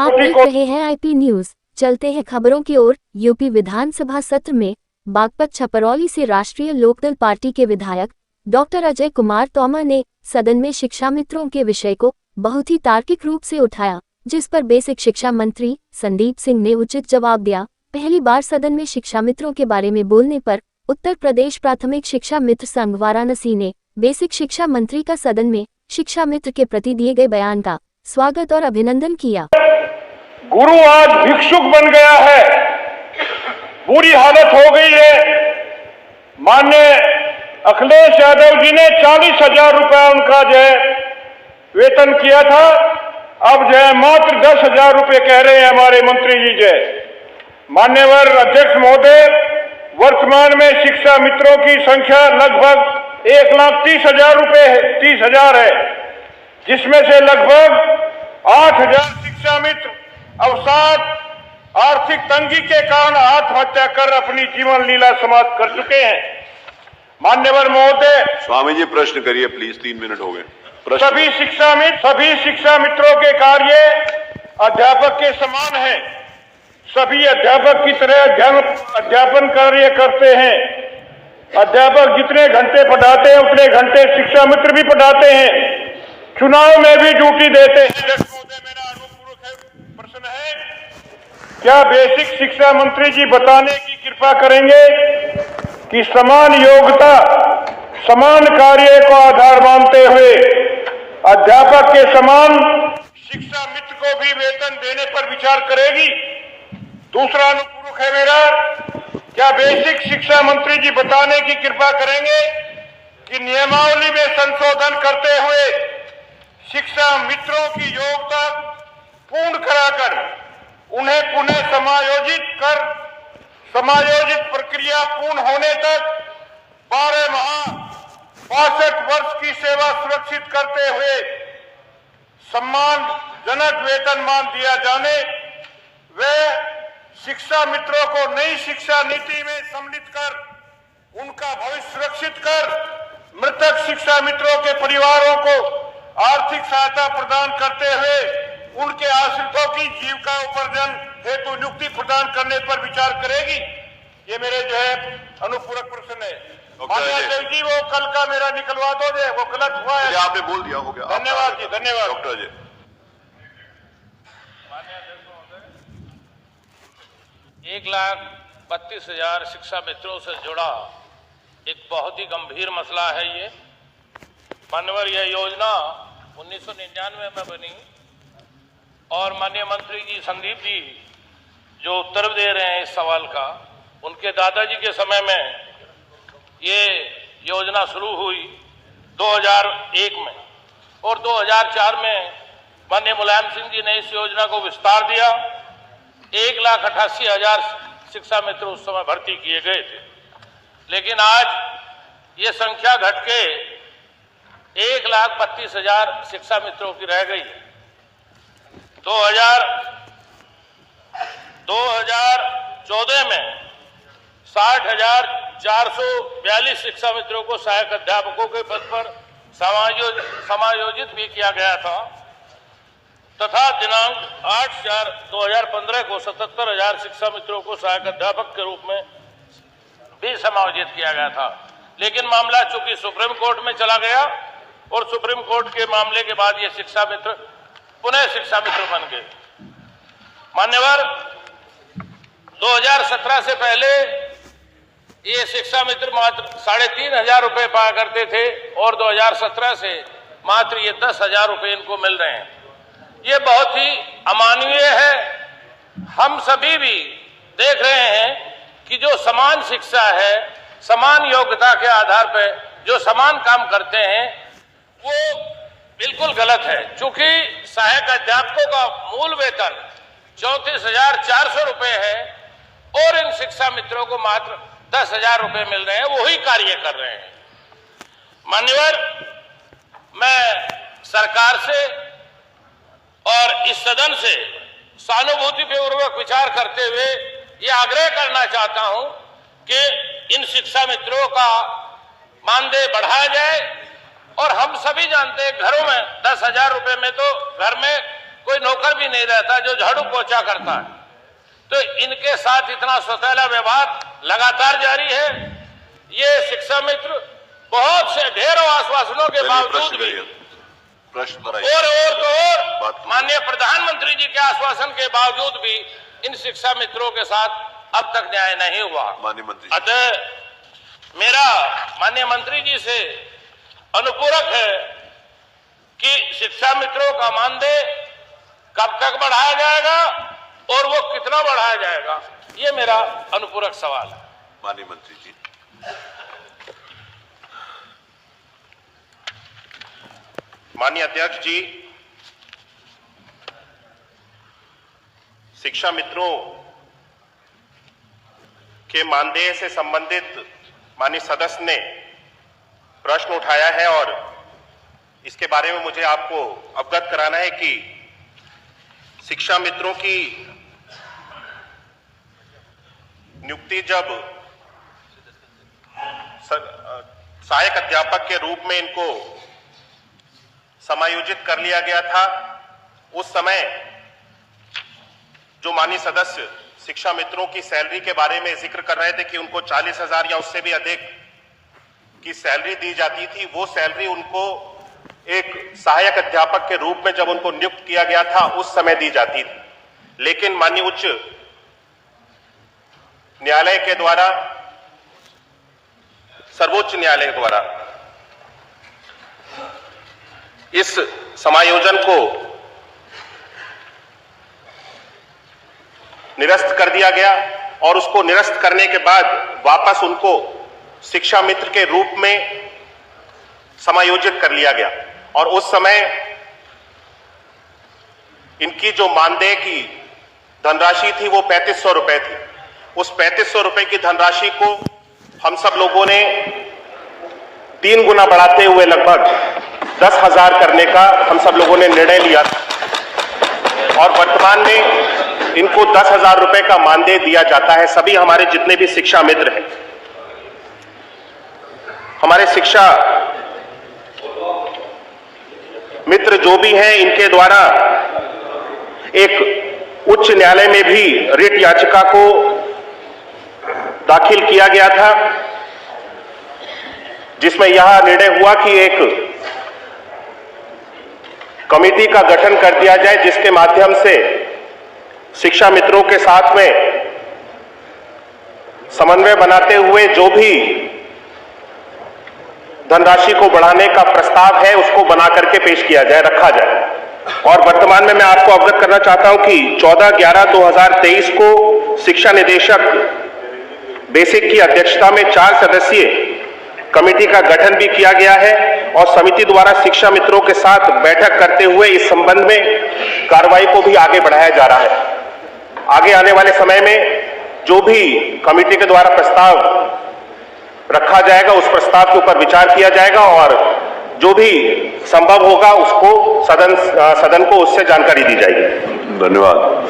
आप देख रहे हैं आईपी न्यूज। चलते हैं खबरों की ओर। यूपी विधानसभा सत्र में बागपत छपरौली से राष्ट्रीय लोकदल पार्टी के विधायक डॉक्टर अजय कुमार तोमर ने सदन में शिक्षा मित्रों के विषय को बहुत ही तार्किक रूप से उठाया, जिस पर बेसिक शिक्षा मंत्री संदीप सिंह ने उचित जवाब दिया। पहली बार सदन में शिक्षा मित्रों के बारे में बोलने पर उत्तर प्रदेश प्राथमिक शिक्षा मित्र संघ वाराणसी ने बेसिक शिक्षा मंत्री का सदन में शिक्षा मित्र के प्रति दिए गए बयान का स्वागत और अभिनंदन किया। गुरु आज भिक्षुक बन गया है, बुरी हालत हो गई है। माननीय अखिलेश यादव जी ने 40,000 रुपया उनका जो है वेतन किया था, अब जो है मात्र 10,000 रुपये कह रहे हैं हमारे मंत्री जी। जो मान्यवर अध्यक्ष महोदय, वर्तमान में शिक्षा मित्रों की संख्या लगभग 1,30,000 रुपये है, 30,000 है, जिसमें से लगभग 8,000 शिक्षा मित्र अवसाद आर्थिक तंगी के कारण आत्महत्या कर अपनी जीवन लीला समाप्त कर चुके हैं। मान्यवर महोदय, स्वामी जी प्रश्न करिए प्लीज, 3 मिनट हो गए। सभी शिक्षा मित्रों के कार्य अध्यापक के समान है। सभी अध्यापक की तरह अध्यापन कार्य करते हैं। अध्यापक जितने घंटे पढ़ाते हैं उतने घंटे शिक्षा मित्र भी पढ़ाते हैं, चुनाव में भी ड्यूटी देते हैं। मेरा अनुपूरक प्रश्न है, क्या बेसिक शिक्षा मंत्री जी बताने की कृपा करेंगे कि समान योग्यता समान कार्य को आधार मानते हुए अध्यापक के समान शिक्षा मित्र को भी वेतन देने पर विचार करेगी? दूसरा अनुपूरक है मेरा, क्या बेसिक शिक्षा मंत्री जी बताने की कृपा करेंगे कि नियमावली में संशोधन करते हुए शिक्षा मित्रों की योग्यता पूर्ण कराकर उन्हें पुनः समायोजित प्रक्रिया पूर्ण होने तक 12 माह 62 वर्ष की सेवा सुरक्षित करते हुए सम्मानजनक वेतनमान दिया जाने व शिक्षा मित्रों को नई शिक्षा नीति में सम्मिलित कर उनका भविष्य सुरक्षित कर मृतक शिक्षा मित्रों के परिवारों को आर्थिक सहायता प्रदान करते हुए उनके आश्रितों की जीविका उपार्जन हेतु नियुक्ति प्रदान करने पर विचार करेगी? ये मेरे जो है अनुपूरक प्रश्न है। मान्य जी, वो कल का मेरा निकलवा दो, वो गलत हुआ है। आपने बोल दिया, हो गया। धन्यवाद जी, धन्यवाद डॉक्टर जी। 1,32,000 शिक्षा मित्रों से जुड़ा एक बहुत ही गंभीर मसला है ये। माननीय यह योजना 1999 में बनी और माननीय मंत्री जी संदीप जी जो उत्तर दे रहे हैं इस सवाल का, उनके दादाजी के समय में ये योजना शुरू हुई 2001 में और 2004 में माननीय मुलायम सिंह जी ने इस योजना को विस्तार दिया। 1,88,000 शिक्षा मित्र उस समय भर्ती किए गए थे, लेकिन आज ये संख्या घट के 1,32,000 शिक्षा मित्रों की रह गई। 2014 में 60,442 शिक्षा मित्रों को सहायक अध्यापकों के पद पर समायोजित भी किया गया था तथा दिनांक 8/4/2015 को 77,000 शिक्षा मित्रों को सहायक अध्यापक के रूप में भी समायोजित किया गया था। लेकिन मामला चूंकि सुप्रीम कोर्ट में चला गया और सुप्रीम कोर्ट के मामले के बाद ये शिक्षा मित्र पुनः शिक्षा मित्र बन गए। मान्यवर, 2017 से पहले ये शिक्षा मित्र मात्र 3,500 रुपये पाया करते थे और 2017 से मात्र ये 10,000 रुपये इनको मिल रहे हैं। ये बहुत ही अमानवीय है। हम सभी भी देख रहे हैं कि जो समान शिक्षा है, समान योग्यता के आधार पर जो समान काम करते हैं वो बिल्कुल गलत है। चूंकि सहायक अध्यापकों का मूल वेतन 34,400 रुपये है और इन शिक्षा मित्रों को मात्र 10,000 रुपये मिल रहे हैं, वही कार्य कर रहे हैं। मान्यवर, मैं सरकार से और इस सदन से सहानुभूतिपूर्वक विचार करते हुए ये आग्रह करना चाहता हूं कि इन शिक्षा मित्रों का मानदेय बढ़ाया जाए। और हम सभी जानते हैं घरों में 10,000 रुपए में तो घर में कोई नौकर भी नहीं रहता जो झाड़ू पोछा करता है। तो इनके साथ इतना सौतेला व्यवहार लगातार जारी है। ये शिक्षा मित्र बहुत से ढेरों आश्वासनों के बावजूद भी प्रश्न और माननीय प्रधानमंत्री जी के आश्वासन के बावजूद भी इन शिक्षा मित्रों के साथ अब तक न्याय नहीं हुआ। माननीय मंत्री, अतः मेरा माननीय मंत्री जी से अनुपूरक है कि शिक्षा मित्रों का मानदेय कब तक बढ़ाया जाएगा और वो कितना बढ़ाया जाएगा, ये मेरा अनुपूरक सवाल है। माननीय मंत्री जी। माननीय अध्यक्ष जी, शिक्षा मित्रों के मानदेय से संबंधित माननीय सदस्य ने प्रश्न उठाया है और इसके बारे में मुझे आपको अवगत कराना है कि शिक्षा मित्रों की नियुक्ति जब सहायक अध्यापक के रूप में इनको समायोजित कर लिया गया था, उस समय जो माननीय सदस्य शिक्षा मित्रों की सैलरी के बारे में जिक्र कर रहे थे कि उनको 40,000 या उससे भी अधिक की सैलरी दी जाती थी, वो सैलरी उनको एक सहायक अध्यापक के रूप में जब उनको नियुक्त किया गया था उस समय दी जाती थी। लेकिन माननीय उच्च न्यायालय के द्वारा, सर्वोच्च न्यायालय द्वारा इस समायोजन को निरस्त कर दिया गया और उसको निरस्त करने के बाद वापस उनको शिक्षा मित्र के रूप में समायोजित कर लिया गया। और उस समय इनकी जो मानदेय की धनराशि थी वो 3500 रुपए थी। उस 3500 रुपए की धनराशि को हम सब लोगों ने 3 गुना बढ़ाते हुए लगभग 10,000 करने का हम सब लोगों ने निर्णय लिया और वर्तमान में इनको 10,000 रुपए का मानदेय दिया जाता है। सभी हमारे जितने भी शिक्षा मित्र हैं, हमारे शिक्षा मित्र जो भी हैं, इनके द्वारा एक उच्च न्यायालय में भी रिट याचिका को दाखिल किया गया था, जिसमें यह निर्णय हुआ कि एक कमेटी का गठन कर दिया जाए जिसके माध्यम से शिक्षा मित्रों के साथ में समन्वय बनाते हुए जो भी धनराशि को बढ़ाने का प्रस्ताव है उसको बना करके पेश किया जाए, रखा जाए। और वर्तमान में मैं आपको अवगत करना चाहता हूं कि 14/11/2023 को शिक्षा निदेशक बेसिक की अध्यक्षता में 4 सदस्यीय कमेटी का गठन भी किया गया है और समिति द्वारा शिक्षा मित्रों के साथ बैठक करते हुए इस संबंध में कार्रवाई को भी आगे बढ़ाया जा रहा है। आगे आने वाले समय में जो भी कमेटी के द्वारा प्रस्ताव रखा जाएगा उस प्रस्ताव के ऊपर विचार किया जाएगा और जो भी संभव होगा उसको सदन को उससे जानकारी दी जाएगी। धन्यवाद।